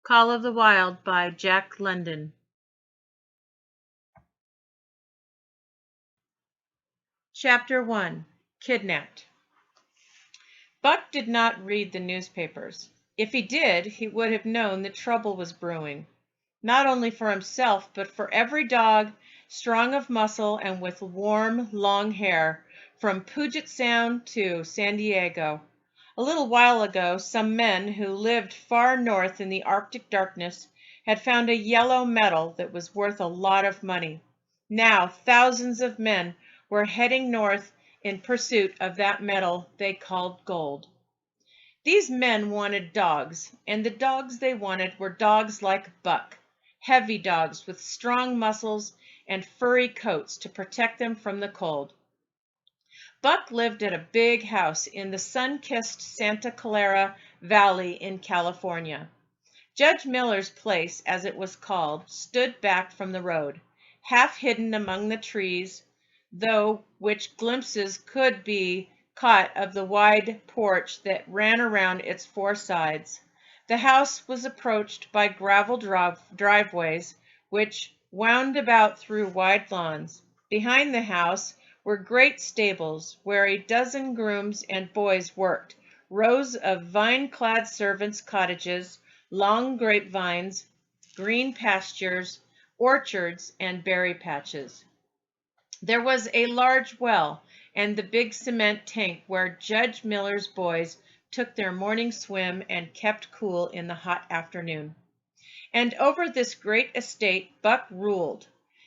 Call of the Wild by Jack London. Chapter 1. Kidnapped. Buck did not read the newspapers. If he did, he would have known that trouble was brewing, not only for himself, but for every dog, strong of muscle and with warm, long hair, from Puget Sound to San Diego. A little while ago, some men who lived far north in the Arctic darkness had found a yellow metal that was worth a lot of money. Now, thousands of men were heading north in pursuit of that metal they called gold. These men wanted dogs, and the dogs they wanted were dogs like Buck, heavy dogs with strong muscles and furry coats to protect them from the cold. Buck lived at a big house in the sun-kissed Santa Clara Valley in California. Judge Miller's place, as it was called, stood back from the road, half hidden among the trees, though which glimpses could be caught of the wide porch that ran around its four sides. The house was approached by gravel driveways, which wound about through wide lawns. Behind the house were great stables where a dozen grooms and boys worked, rows of vine-clad servants' cottages, long grapevines, green pastures, orchards, and berry patches. There was a large well and the big cement tank where Judge Miller's boys took their morning swim and kept cool in the hot afternoon. And over this great estate Buck ruled.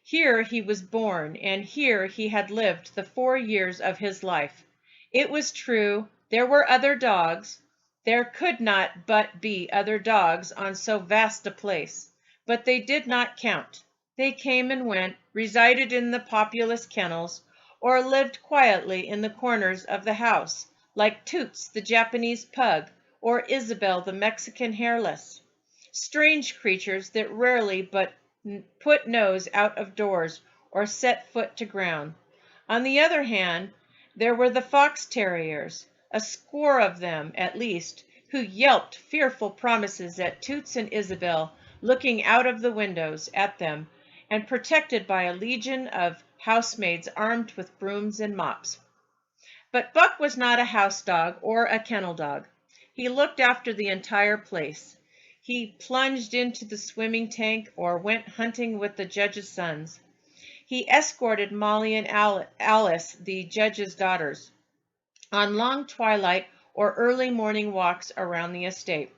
Here he was born, and here he had lived the 4 years of his life. It was true, there were other dogs. There could not but be other dogs on so vast a place, but they did not count. They came and went, resided in the populous kennels, or lived quietly in the corners of the house, like Toots the Japanese pug, or Isabel the Mexican hairless. Strange creatures that rarely but put nose out of doors or set foot to ground. On the other hand, there were the fox terriers, a score of them at least, who yelped fearful promises at Toots and Isabel, looking out of the windows at them, and protected by a legion of housemaids armed with brooms and mops. But Buck was not a house dog or a kennel dog. He looked after the entire place. He plunged into the swimming tank or went hunting with the judge's sons. He escorted Molly and Alice, the judge's daughters, on long twilight or early morning walks around the estate.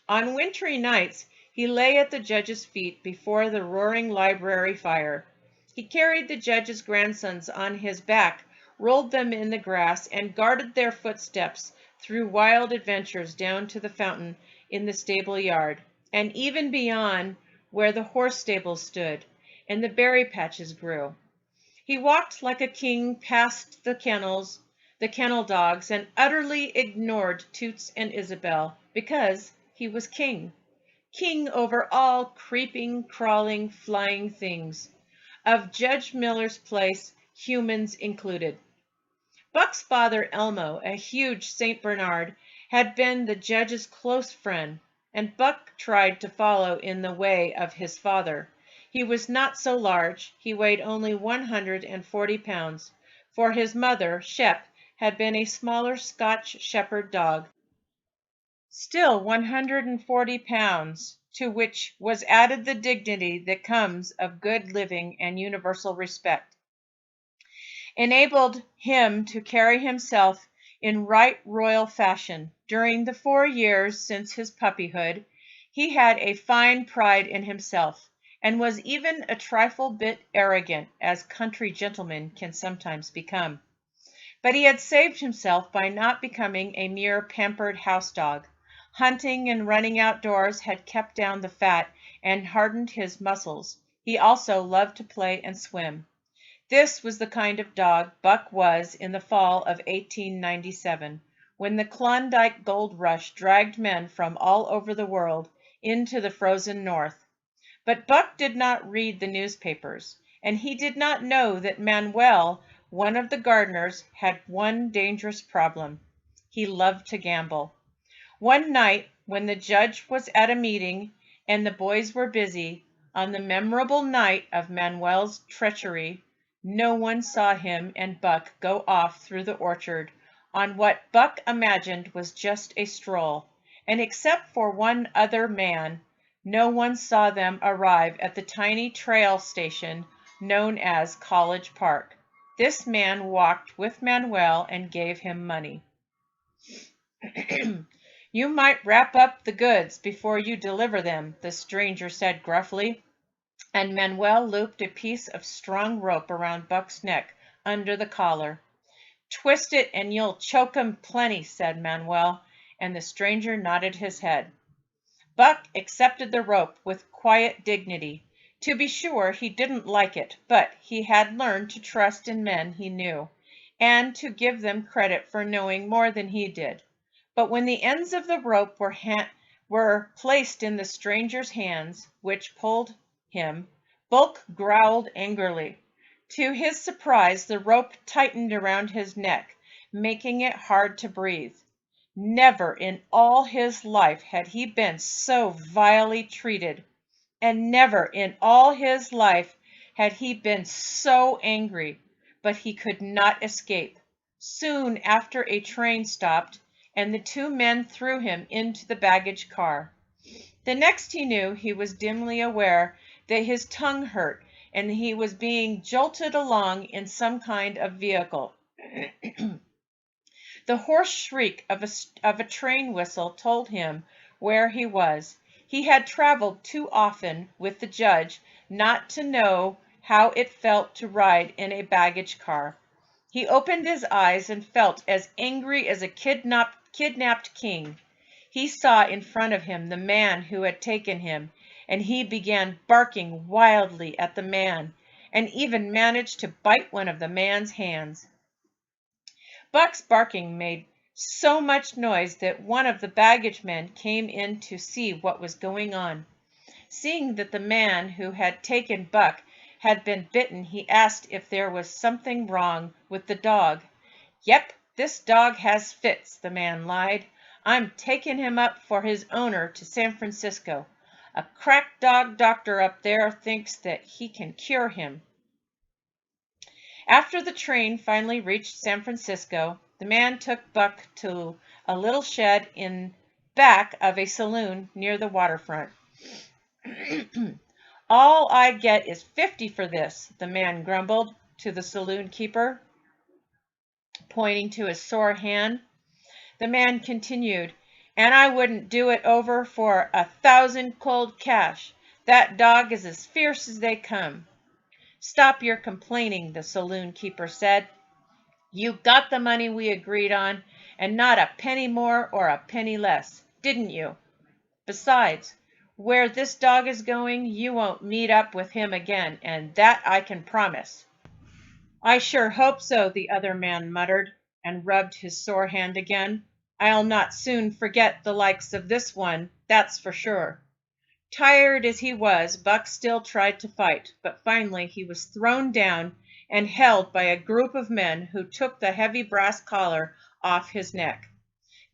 On wintry nights, he lay at the judge's feet before the roaring library fire. He carried the judge's grandsons on his back, rolled them in the grass, and guarded their footsteps through wild adventures down to the fountain in the stable yard, and even beyond where the horse stables stood and the berry patches grew. He walked like a king past the kennel dogs, and utterly ignored Toots and Isabel, because he was king. King over all creeping, crawling, flying things. Of Judge Miller's place, humans included. Buck's father, Elmo, a huge St. Bernard, had been the judge's close friend, and Buck tried to follow in the way of his father. He was not so large, he weighed only 140 pounds, for his mother, Shep, had been a smaller Scotch shepherd dog. Still 140 pounds, to which was added the dignity that comes of good living and universal respect, enabled him to carry himself in right royal fashion. During the 4 years since his puppyhood, he had a fine pride in himself, and was even a trifle bit arrogant, as country gentlemen can sometimes become. But he had saved himself by not becoming a mere pampered house dog. Hunting and running outdoors had kept down the fat and hardened his muscles. He also loved to play and swim. This was the kind of dog Buck was in the fall of 1897, when the Klondike Gold Rush dragged men from all over the world into the frozen north. But Buck did not read the newspapers, and he did not know that Manuel, one of the gardeners, had one dangerous problem. He loved to gamble. One night, when the judge was at a meeting, and the boys were busy. On the memorable night of Manuel's treachery, no one saw him and Buck go off through the orchard on what Buck imagined was just a stroll, and except for one other man, no one saw them arrive at the tiny trail station known as College Park. This man walked with Manuel and gave him money. "You might wrap up the goods before you deliver them," the stranger said gruffly, and Manuel looped a piece of strong rope around Buck's neck under the collar. "Twist it and you'll choke 'em plenty," said Manuel, and the stranger nodded his head. Buck accepted the rope with quiet dignity. To be sure, he didn't like it, but he had learned to trust in men he knew, and to give them credit for knowing more than he did. But when the ends of the rope were placed in the stranger's hands, which pulled him, Buck growled angrily. To his surprise, the rope tightened around his neck, making it hard to breathe. Never in all his life had he been so vilely treated, and never in all his life had he been so angry, but he could not escape. Soon after a train stopped, and the two men threw him into the baggage car. The next he knew, he was dimly aware that his tongue hurt, and he was being jolted along in some kind of vehicle. The hoarse shriek of a train whistle told him where he was. He had traveled too often with the judge not to know how it felt to ride in a baggage car. He opened his eyes and felt as angry as a kidnapped king. He saw in front of him the man who had taken him, and he began barking wildly at the man, and even managed to bite one of the man's hands. Buck's barking made so much noise that one of the baggage men came in to see what was going on. Seeing that the man who had taken Buck had been bitten, he asked if there was something wrong with the dog. "Yep, this dog has fits," the man lied. "I'm taking him up for his owner to San Francisco. A crack dog doctor up there thinks that he can cure him." After the train finally reached San Francisco, the man took Buck to a little shed in back of a saloon near the waterfront. "All I get is 50 for this," the man grumbled to the saloon keeper, pointing to his sore hand. The man continued, "And I wouldn't do it over for 1,000 cold cash. That dog is as fierce as they come." "Stop your complaining," the saloon keeper said. "You got the money we agreed on, and not a penny more or a penny less, didn't you? Besides, where this dog is going, you won't meet up with him again, and that I can promise." "I sure hope so," the other man muttered, and rubbed his sore hand again. "I'll not soon forget the likes of this one, that's for sure." Tired as he was, Buck still tried to fight, but finally he was thrown down and held by a group of men who took the heavy brass collar off his neck.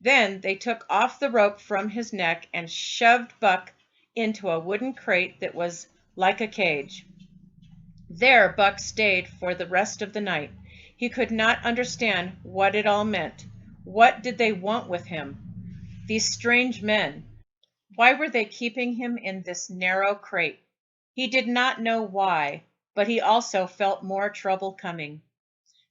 Then they took off the rope from his neck and shoved Buck into a wooden crate that was like a cage. There Buck stayed for the rest of the night. He could not understand what it all meant. What did they want with him? These strange men. Why were they keeping him in this narrow crate? He did not know why, but he also felt more trouble coming.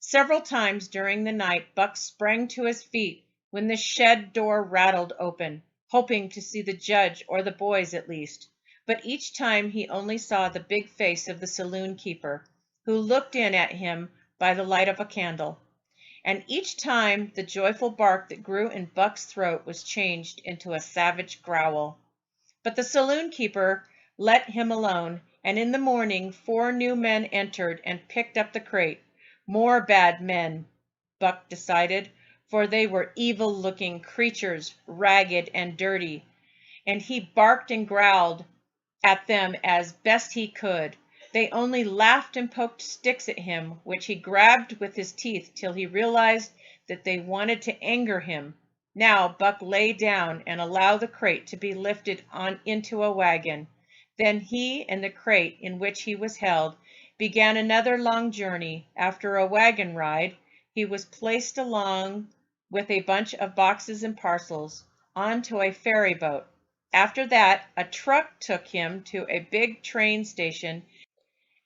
Several times during the night Buck sprang to his feet when the shed door rattled open, hoping to see the judge or the boys at least. But each time he only saw the big face of the saloon keeper, who looked in at him by the light of a candle. And each time the joyful bark that grew in Buck's throat was changed into a savage growl. But the saloon keeper let him alone, and in the morning 4 new men entered and picked up the crate. More bad men, Buck decided, for they were evil-looking creatures, ragged and dirty, and he barked and growled at them as best he could. They only laughed and poked sticks at him, which he grabbed with his teeth till he realized that they wanted to anger him, Now Buck lay down and allowed the crate to be lifted on into a wagon. Then he and the crate in which he was held began another long journey. After a wagon ride, he was placed along with a bunch of boxes and parcels onto a ferry boat. After that, a truck took him to a big train station,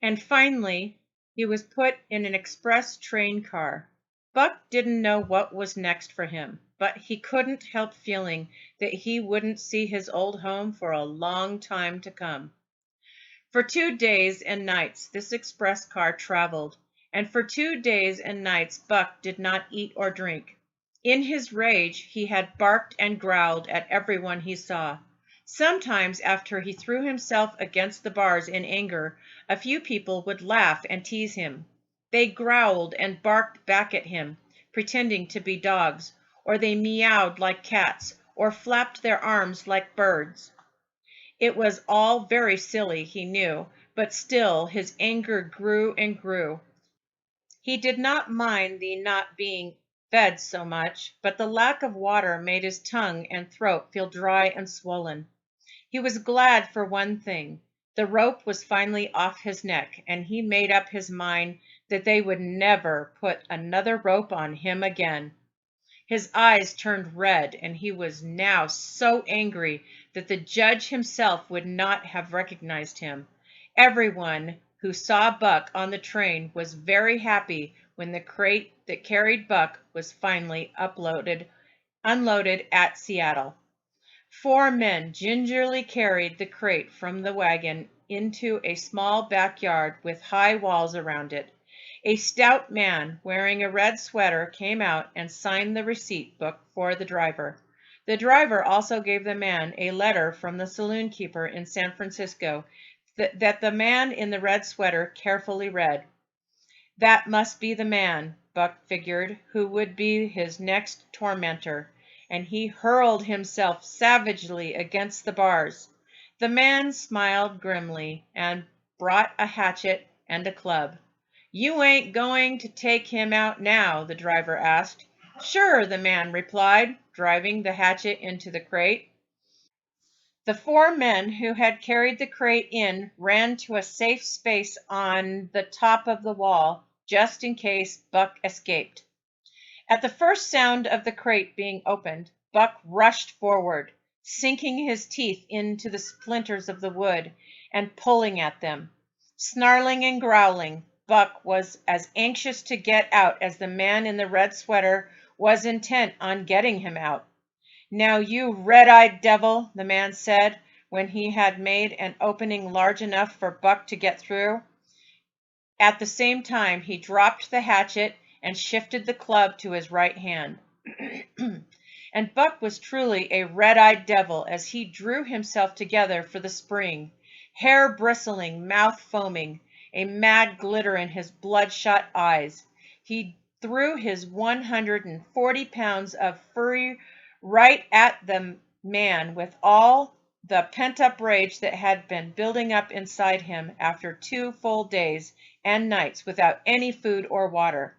and finally he was put in an express train car. Buck didn't know what was next for him, but he couldn't help feeling that he wouldn't see his old home for a long time to come. For 2 days and nights this express car traveled, and for 2 days and nights Buck did not eat or drink. In his rage he had barked and growled at everyone he saw. Sometimes after he threw himself against the bars in anger, a few people would laugh and tease him. They growled and barked back at him, pretending to be dogs, or they meowed like cats, or flapped their arms like birds. It was all very silly, he knew, but still his anger grew and grew. He did not mind the not being fed so much, but the lack of water made his tongue and throat feel dry and swollen. He was glad for one thing. The rope was finally off his neck, and he made up his mind that they would never put another rope on him again. His eyes turned red, and he was now so angry that the judge himself would not have recognized him. Everyone who saw Buck on the train was very happy when the crate that carried Buck was finally unloaded at Seattle. 4 men gingerly carried the crate from the wagon into a small backyard with high walls around it. A stout man wearing a red sweater came out and signed the receipt book for the driver. The driver also gave the man a letter from the saloon keeper in San Francisco that the man in the red sweater carefully read. That must be the man, Buck figured, who would be his next tormentor, and he hurled himself savagely against the bars. The man smiled grimly and brought a hatchet and a club. "You ain't going to take him out now?" the driver asked. "Sure," the man replied, driving the hatchet into the crate. The 4 men who had carried the crate in ran to a safe space on the top of the wall, just in case Buck escaped. At the first sound of the crate being opened, Buck rushed forward, sinking his teeth into the splinters of the wood and pulling at them. Snarling and growling, Buck was as anxious to get out as the man in the red sweater was intent on getting him out. "Now, you red-eyed devil," the man said when he had made an opening large enough for Buck to get through. At the same time, he dropped the hatchet and shifted the club to his right hand. And Buck was truly a red-eyed devil as he drew himself together for the spring, hair bristling, mouth foaming, a mad glitter in his bloodshot eyes. He threw his 140 pounds of fury right at the man with all the pent-up rage that had been building up inside him after 2 full days and nights without any food or water.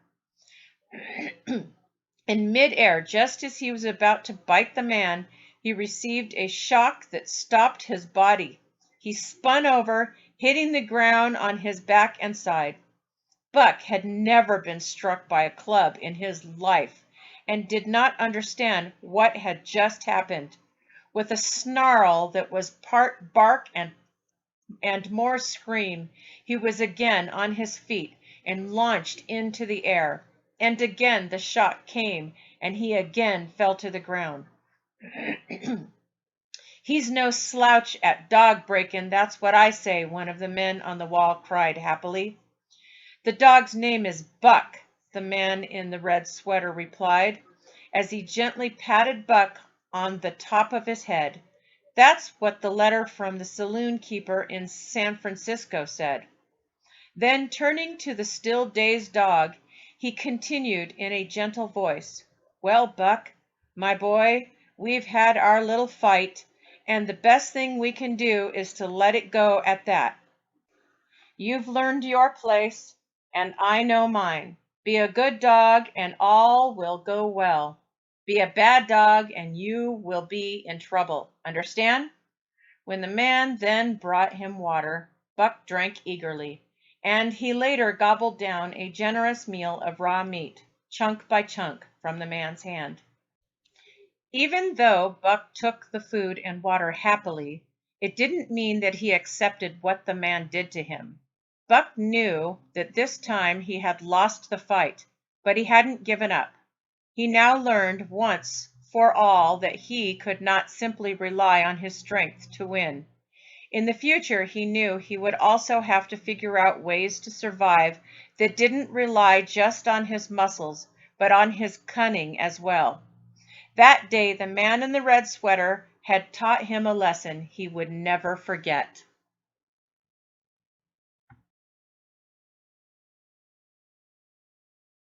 In midair, just as he was about to bite the man, he received a shock that stopped his body. He spun over, hitting the ground on his back and side. Buck had never been struck by a club in his life and did not understand what had just happened. With a snarl that was part bark and more scream, he was again on his feet and launched into the air. And again the shock came, and he again fell to the ground. "He's no slouch at dog breaking, that's what I say," one of the men on the wall cried happily. "The dog's name is Buck," the man in the red sweater replied, as he gently patted Buck on the top of his head. "That's what the letter from the saloon keeper in San Francisco said." Then, turning to the still dazed dog, he continued in a gentle voice, "Well, Buck, my boy, we've had our little fight, and the best thing we can do is to let it go at that. You've learned your place, and I know mine. Be a good dog, and all will go well." Be a bad dog and you will be in trouble. Understand? When the man then brought him water, Buck drank eagerly, and he later gobbled down a generous meal of raw meat, chunk by chunk, from the man's hand. Even though Buck took the food and water happily, it didn't mean that he accepted what the man did to him. Buck knew that this time he had lost the fight, but he hadn't given up. He now learned once for all that he could not simply rely on his strength to win. In the future, he knew he would also have to figure out ways to survive that didn't rely just on his muscles, but on his cunning as well. That day, the man in the red sweater had taught him a lesson he would never forget.